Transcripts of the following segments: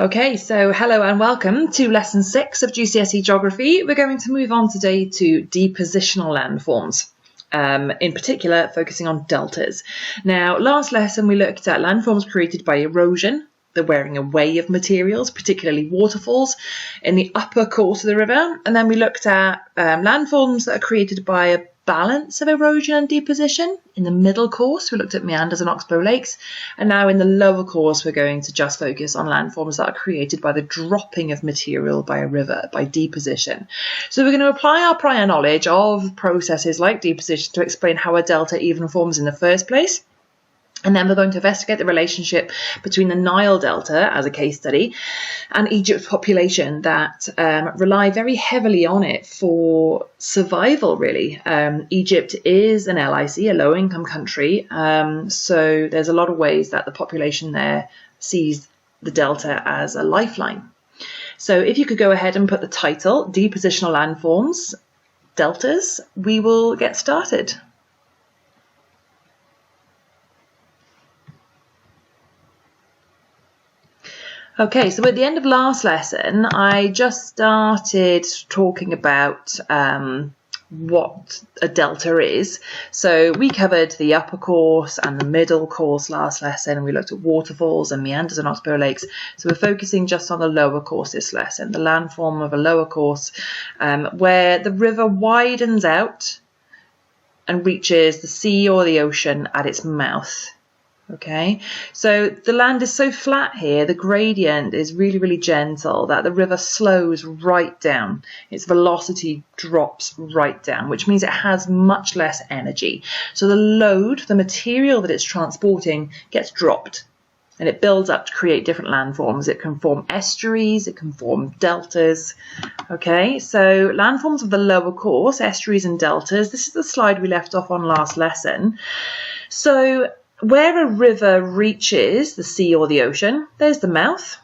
Okay, so hello and welcome to lesson 6 of GCSE Geography. We're going to move on today to depositional landforms, in particular focusing on deltas. Now, last lesson we looked at landforms created by erosion, the wearing away of materials, particularly waterfalls, in the upper course of the river, and then we looked at landforms that are created by a balance of erosion and deposition. In the middle course we looked at meanders and oxbow lakes, and now in the lower course we're going to just focus on landforms that are created by the dropping of material by a river, by deposition. So we're going to apply our prior knowledge of processes like deposition to explain how a delta even forms in the first place. And then we're going to investigate the relationship between the Nile Delta, as a case study, and Egypt's population that rely very heavily on it for survival, really. Egypt is an LIC, a low-income country, so there's a lot of ways that the population there sees the delta as a lifeline. So if you could go ahead and put the title, Depositional Landforms, Deltas, we will get started. Okay, so at the end of last lesson, I just started talking about what a delta is. So we covered the upper course and the middle course last lesson, and we looked at waterfalls and meanders and oxbow lakes. So we're focusing just on the lower course this lesson, the landform of a lower course, where the river widens out and reaches the sea or the ocean at its mouth. Okay, so the land is so flat here, the gradient is really, really gentle, that the river slows right down. Its velocity drops right down, which means it has much less energy. So the load, the material that it's transporting, gets dropped, and it builds up to create different landforms. It can form estuaries, it can form deltas. Okay, so landforms of the lower course, estuaries and deltas. This is the slide we left off on last lesson. So where a river reaches the sea or the ocean, there's the mouth,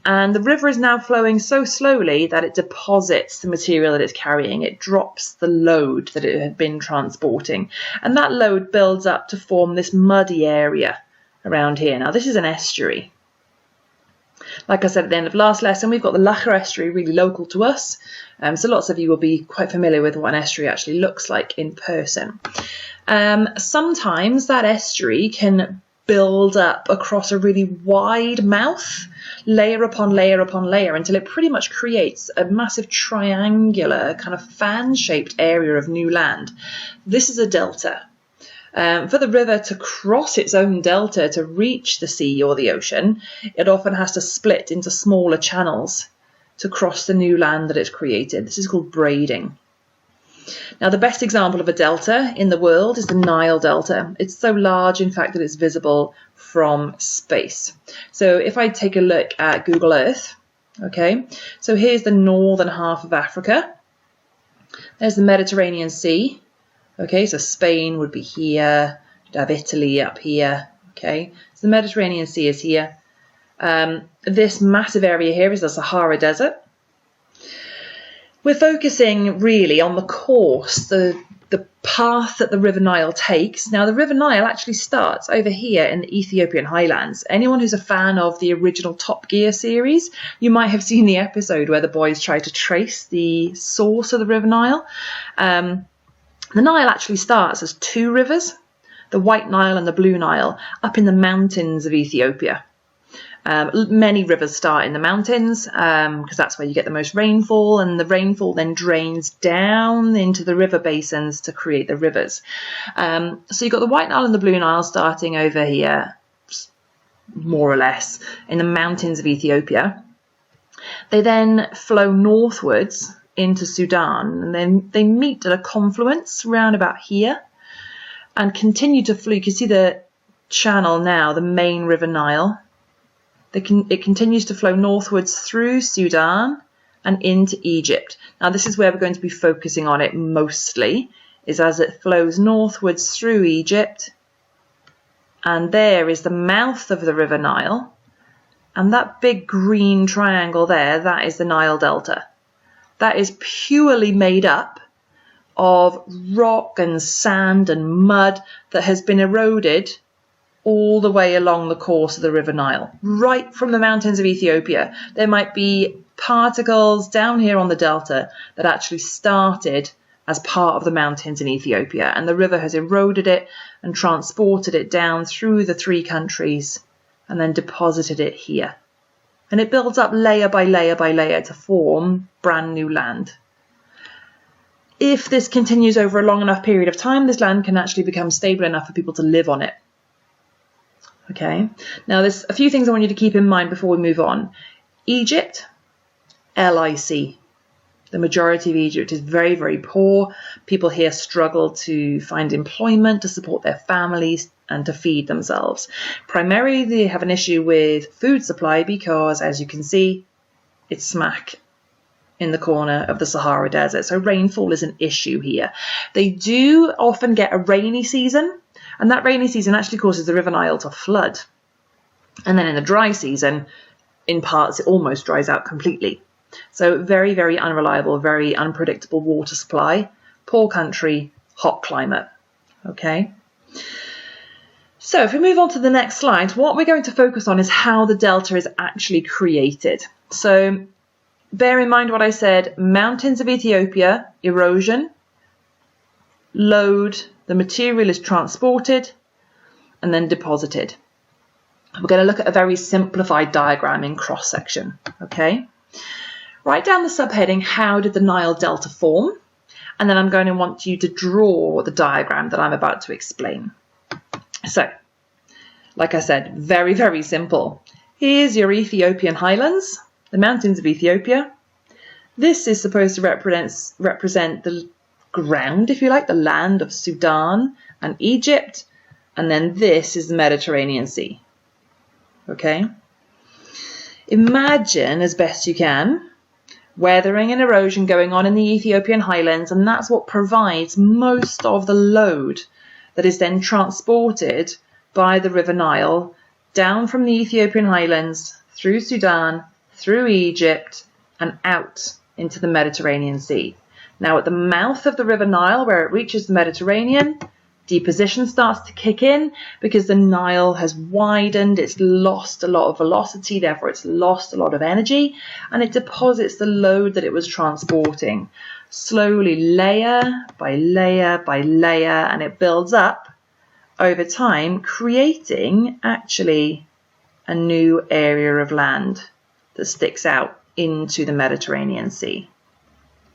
and the river is now flowing so slowly that it deposits the material that it's carrying. It drops the load that it had been transporting, and that load builds up to form this muddy area around here. Now, this is an estuary. Like I said at the end of last lesson, we've got the Lacher estuary really local to us, so lots of you will be quite familiar with what an estuary actually looks like in person. Sometimes that estuary can build up across a really wide mouth, layer upon layer upon layer, until it pretty much creates a massive triangular kind of fan-shaped area of new land. This is a delta. For the river to cross its own delta to reach the sea or the ocean, it often has to split into smaller channels to cross the new land that it's created. This is called braiding. Now, the best example of a delta in the world is the Nile Delta. It's so large, in fact, that it's visible from space. So if I take a look at Google Earth, okay, so here's the northern half of Africa. There's the Mediterranean Sea. Okay, so Spain would be here. You'd have Italy up here. Okay, so the Mediterranean Sea is here. This massive area here is the Sahara Desert. We're focusing really on the course, the path that the River Nile takes. Now, the River Nile actually starts over here in the Ethiopian highlands. Anyone who's a fan of the original Top Gear series, you might have seen the episode where the boys try to trace the source of the River Nile. The Nile actually starts as two rivers, the White Nile and the Blue Nile, up in the mountains of Ethiopia. Many rivers start in the mountains because that's where you get the most rainfall, and the rainfall then drains down into the river basins to create the rivers. So you've got the White Nile and the Blue Nile starting over here, more or less, in the mountains of Ethiopia. They then flow northwards into Sudan, and then they meet at a confluence round about here and continue to flow. You can see the channel now, the main River Nile. It continues to flow northwards through Sudan and into Egypt. Now, this is where we're going to be focusing on it mostly, is as it flows northwards through Egypt, and there is the mouth of the River Nile, and that big green triangle there, that is the Nile Delta. That is purely made up of rock and sand and mud that has been eroded all the way along the course of the River Nile, right from the mountains of Ethiopia. There might be particles down here on the delta that actually started as part of the mountains in Ethiopia, and the river has eroded it and transported it down through the 3 countries and then deposited it here. And it builds up layer by layer by layer to form brand new land. If this continues over a long enough period of time, this land can actually become stable enough for people to live on it. Okay, now there's a few things I want you to keep in mind before we move on. Egypt, LIC. The majority of Egypt is very, very poor. People here struggle to find employment, to support their families and to feed themselves. Primarily, they have an issue with food supply because, as you can see, it's smack in the corner of the Sahara Desert. So rainfall is an issue here. They do often get a rainy season, and that rainy season actually causes the River Nile to flood. And then in the dry season, in parts, it almost dries out completely. So very, very unreliable, very unpredictable water supply, poor country, hot climate. Okay. So if we move on to the next slide, what we're going to focus on is how the delta is actually created. So bear in mind what I said, mountains of Ethiopia, erosion, load, the material is transported and then deposited. We're going to look at a very simplified diagram in cross section. Okay. Write down the subheading, how did the Nile Delta form? And then I'm going to want you to draw the diagram that I'm about to explain. So, like I said, very, very simple. Here's your Ethiopian highlands, the mountains of Ethiopia. This is supposed to represent the ground, if you like, the land of Sudan and Egypt. And then this is the Mediterranean Sea. Okay? Imagine, as best you can, weathering and erosion going on in the Ethiopian highlands, and that's what provides most of the load that is then transported by the River Nile down from the Ethiopian highlands, through Sudan, through Egypt, and out into the Mediterranean Sea. Now at the mouth of the River Nile, where it reaches the Mediterranean, deposition starts to kick in because the Nile has widened, it's lost a lot of velocity, therefore it's lost a lot of energy, and it deposits the load that it was transporting slowly, layer by layer by layer, and it builds up over time, creating actually a new area of land that sticks out into the Mediterranean Sea.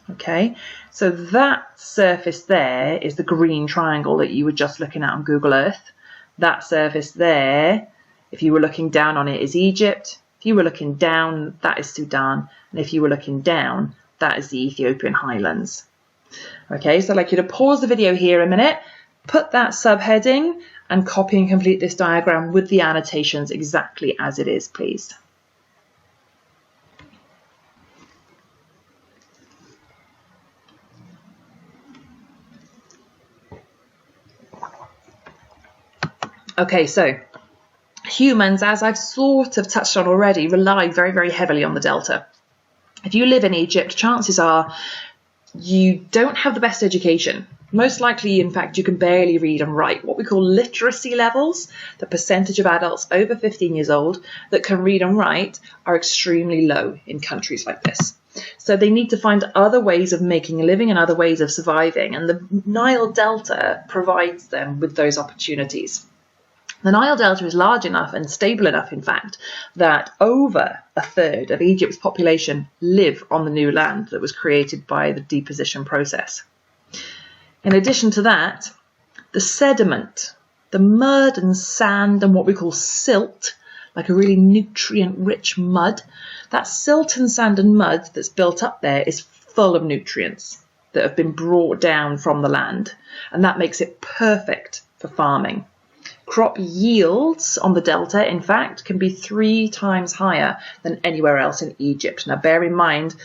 Okay, so that surface there is the green triangle that you were just looking at on Google Earth. That surface there, if you were looking down on it, is Egypt. If you were looking down, that is Sudan. And if you were looking down, that is the Ethiopian highlands. Okay, so I'd like you to pause the video here a minute, put that subheading and copy and complete this diagram with the annotations exactly as it is, please. Okay, so humans, as I've sort of touched on already, rely very, very heavily on the delta. If you live in Egypt, chances are you don't have the best education. Most likely, in fact, you can barely read and write. What we call literacy levels, the percentage of adults over 15 years old that can read and write, are extremely low in countries like this. So they need to find other ways of making a living and other ways of surviving. And the Nile Delta provides them with those opportunities. The Nile Delta is large enough and stable enough, in fact, that over a third of Egypt's population live on the new land that was created by the deposition process. In addition to that, the sediment, the mud and sand and what we call silt, like a really nutrient-rich mud, that silt and sand and mud that's built up there is full of nutrients that have been brought down from the land, and that makes it perfect for farming. Crop yields on the delta, in fact, can be 3 times higher than anywhere else in Egypt. Now, bear in mind,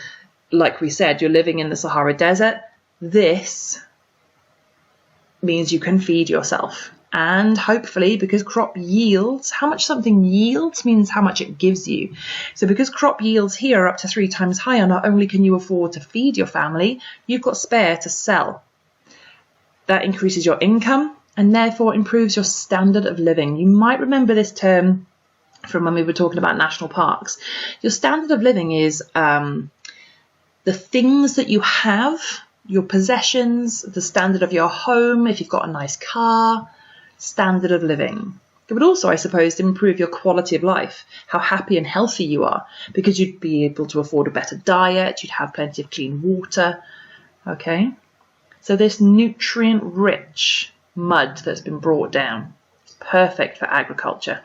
like we said, you're living in the Sahara Desert. This means you can feed yourself. And hopefully, because crop yields, how much something yields means how much it gives you. So because crop yields here are up to 3 times higher, not only can you afford to feed your family, you've got spare to sell. That increases your income. and therefore improves your standard of living. You might remember this term from when we were talking about national parks. Your standard of living is the things that you have, your possessions, the standard of your home, if you've got a nice car, standard of living. It would also, I suppose, improve your quality of life, how happy and healthy you are, because you'd be able to afford a better diet, you'd have plenty of clean water. Okay, so this nutrient-rich mud that's been brought down is perfect for agriculture.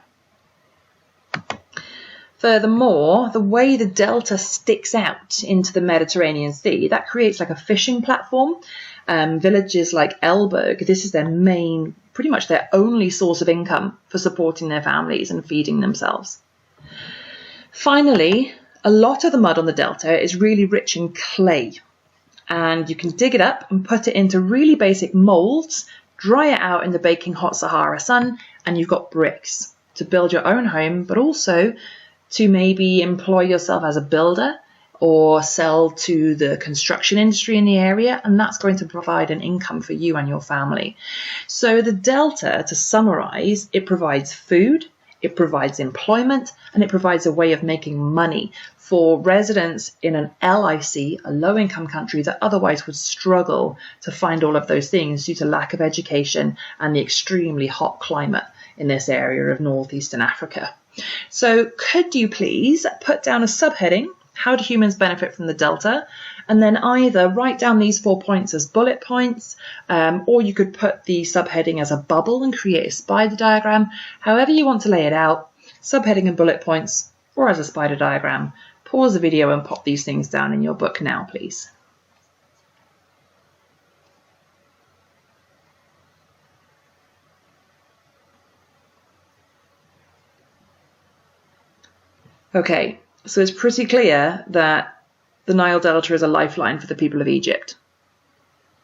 Furthermore, the way the delta sticks out into the Mediterranean Sea, that creates like a fishing platform. Villages like Elburg, this is their main, pretty much their only source of income for supporting their families and feeding themselves. Finally, a lot of the mud on the delta is really rich in clay, and you can dig it up and put it into really basic molds, dry it out in the baking hot Sahara sun, and you've got bricks to build your own home, but also to maybe employ yourself as a builder or sell to the construction industry in the area, and that's going to provide an income for you and your family. So the delta, to summarize, it provides food, it provides employment, and it provides a way of making money for residents in an LIC, a low-income country that otherwise would struggle to find all of those things due to lack of education and the extremely hot climate in this area of northeastern Africa. So could you please put down a subheading, how do humans benefit from the delta? And then either write down these 4 points as bullet points, or you could put the subheading as a bubble and create a spider diagram. However you want to lay it out, subheading and bullet points, or as a spider diagram. Pause the video and pop these things down in your book now, please. Okay, so it's pretty clear that the Nile Delta is a lifeline for the people of Egypt.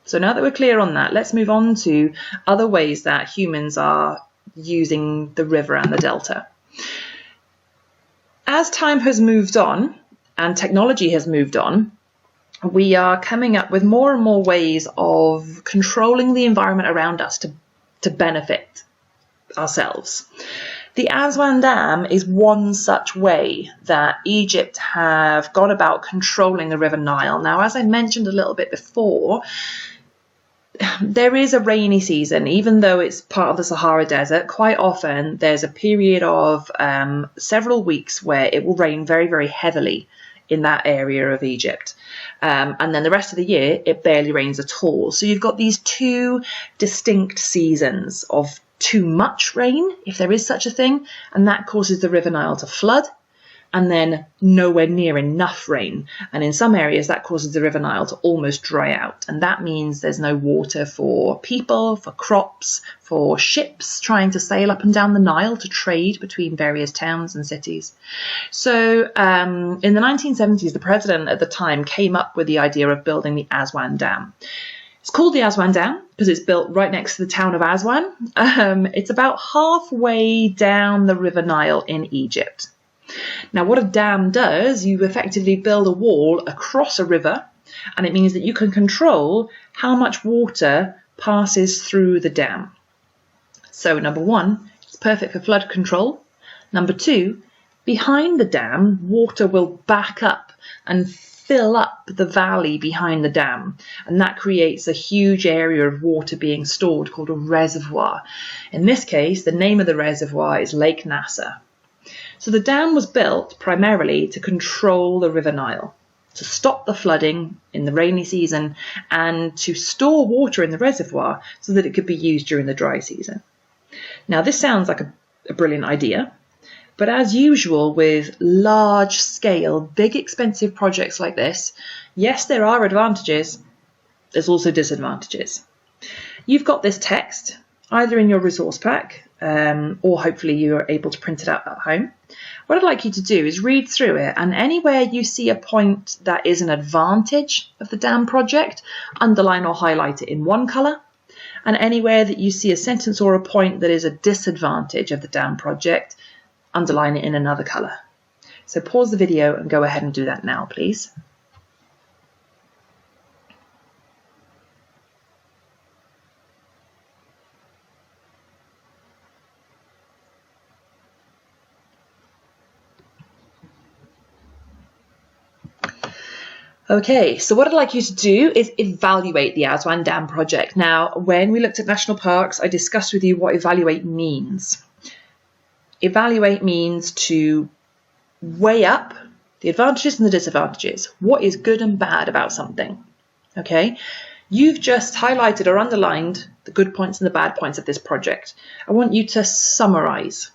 So now that we're clear on that, let's move on to other ways that humans are using the river and the delta. As time has moved on and technology has moved on, we are coming up with more and more ways of controlling the environment around us to benefit ourselves. The Aswan Dam is one such way that Egypt have gone about controlling the River Nile. Now, as I mentioned a little bit before, there is a rainy season, even though it's part of the Sahara Desert. Quite often there's a period of several weeks where it will rain very, very heavily in that area of Egypt. And then the rest of the year, it barely rains at all. So you've got these two distinct seasons of too much rain, if there is such a thing, and that causes the River Nile to flood, and then nowhere near enough rain. And in some areas, that causes the River Nile to almost dry out. And that means there's no water for people, for crops, for ships trying to sail up and down the Nile to trade between various towns and cities. So in the 1970s, the president at the time came up with the idea of building the Aswan Dam. It's called the Aswan Dam because it's built right next to the town of Aswan. It's about halfway down the River Nile in Egypt. Now, what a dam does, you effectively build a wall across a river, and it means that you can control how much water passes through the dam. So, number one, it's perfect for flood control. Number two, behind the dam, water will back up and fill up the valley behind the dam, and that creates a huge area of water being stored called a reservoir. In this case, the name of the reservoir is Lake Nasser. So the dam was built primarily to control the River Nile, to stop the flooding in the rainy season, and to store water in the reservoir so that it could be used during the dry season. Now, this sounds like a brilliant idea, but as usual with large-scale, big, expensive projects like this, yes, there are advantages, there's also disadvantages. You've got this text, either in your resource pack, or hopefully you're able to print it out at home. What I'd like you to do is read through it, and anywhere you see a point that is an advantage of the dam project, underline or highlight it in one colour, and anywhere that you see a sentence or a point that is a disadvantage of the dam project, underline it in another colour. So pause the video and go ahead and do that now, please. Okay, so what I'd like you to do is evaluate the Aswan Dam project. Now, when we looked at national parks, I discussed with you what evaluate means. Evaluate means to weigh up the advantages and the disadvantages. What is good and bad about something? Okay, you've just highlighted or underlined the good points and the bad points of this project. I want you to summarize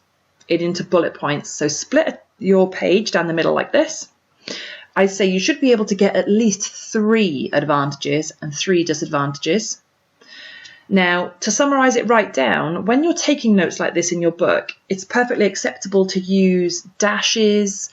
it into bullet points. So split your page down the middle like this. I'd say you should be able to get at least 3 advantages and 3 disadvantages. Now, to summarise it right down, when you're taking notes like this in your book, it's perfectly acceptable to use dashes,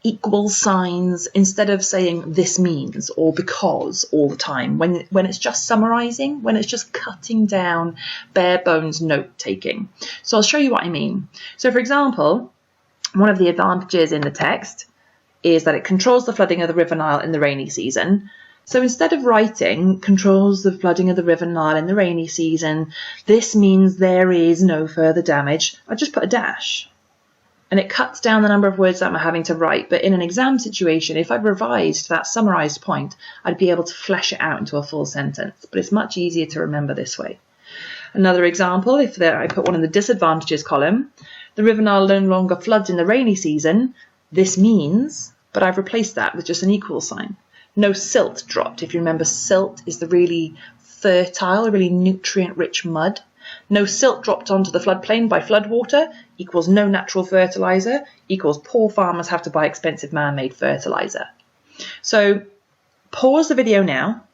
equal signs, instead of saying this means or because all the time, when it's just summarising, when it's just cutting down bare bones note taking. So I'll show you what I mean. So for example, one of the advantages in the text is that it controls the flooding of the River Nile in the rainy season. So instead of writing controls the flooding of the River Nile in the rainy season, this means there is no further damage, I just put a dash. And it cuts down the number of words that I'm having to write. But in an exam situation, if I'd revised that summarised point, I'd be able to flesh it out into a full sentence. But it's much easier to remember this way. Another example, if I put one in the disadvantages column, the River Nile no longer floods in the rainy season, this means, but I've replaced that with just an equal sign. No silt dropped. If you remember, silt is the really fertile, really nutrient-rich mud. No silt dropped onto the floodplain by floodwater equals no natural fertiliser equals poor farmers have to buy expensive man-made fertiliser. So pause the video now,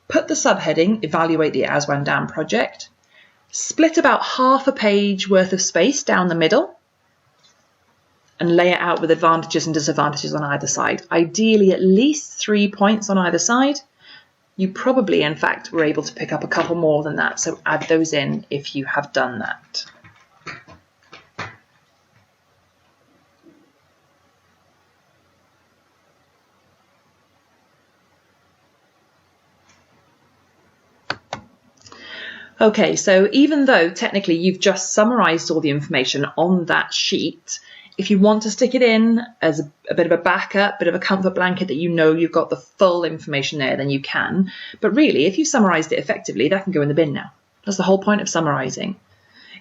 put the subheading, evaluate the Aswan Dam project, split about half a page worth of space down the middle, and lay it out with advantages and disadvantages on either side. Ideally, at least 3 points on either side. You probably, in fact, were able to pick up a couple more than that, so add those in if you have done that. Okay, so even though technically you've just summarised all the information on that sheet, if you want to stick it in as a bit of a backup, bit of a comfort blanket that you know you've got the full information there, then you can. But really, if you summarised it effectively, that can go in the bin now. That's the whole point of summarising,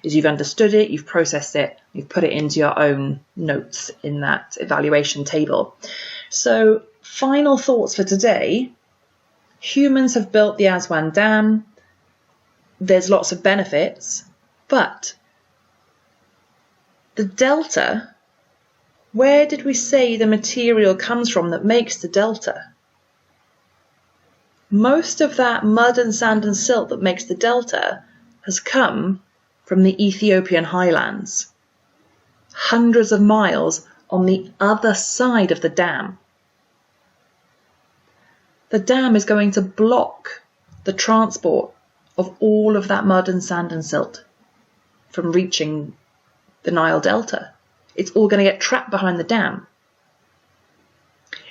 is you've understood it, you've processed it, you've put it into your own notes in that evaluation table. So, final thoughts for today. Humans have built the Aswan Dam. There's lots of benefits, but the delta, where did we say the material comes from that makes the delta? Most of that mud and sand and silt that makes the delta has come from the Ethiopian highlands, hundreds of miles on the other side of the dam. The dam is going to block the transport of all of that mud and sand and silt from reaching the Nile Delta. It's all going to get trapped behind the dam.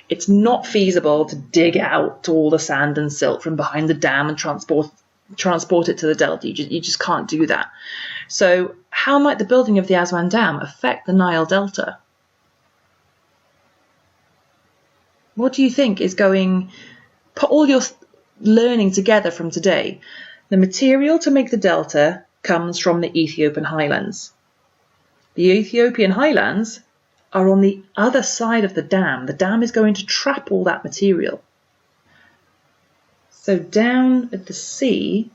It's not feasible to dig out all the sand and silt from behind the dam and transport it to the delta. You just can't do that. So how might the building of the Aswan Dam affect the Nile Delta? What do you think is going... Put all your learning together from today. The material to make the delta comes from the Ethiopian highlands. The Ethiopian highlands are on the other side of the dam. The dam is going to trap all that material. So down at the sea,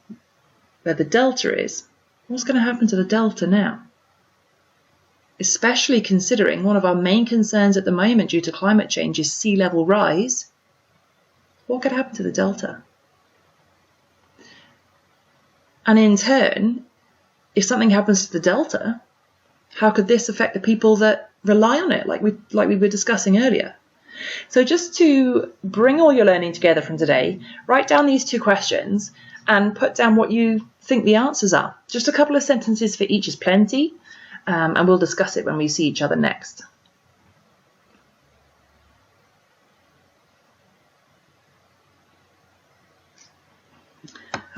where the delta is, what's going to happen to the delta now? Especially considering one of our main concerns at the moment due to climate change is sea level rise. What could happen to the delta? And in turn, if something happens to the delta, how could this affect the people that rely on it, like we were discussing earlier? So just to bring all your learning together from today, write down these 2 questions and put down what you think the answers are. Just a couple of sentences for each is plenty, and we'll discuss it when we see each other next.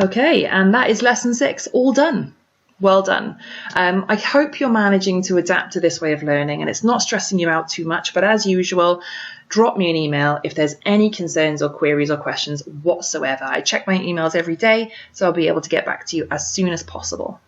Okay, and that is lesson 6, all done. Well done. I hope you're managing to adapt to this way of learning and it's not stressing you out too much, but as usual, drop me an email if there's any concerns or queries or questions whatsoever. I check my emails every day, so I'll be able to get back to you as soon as possible.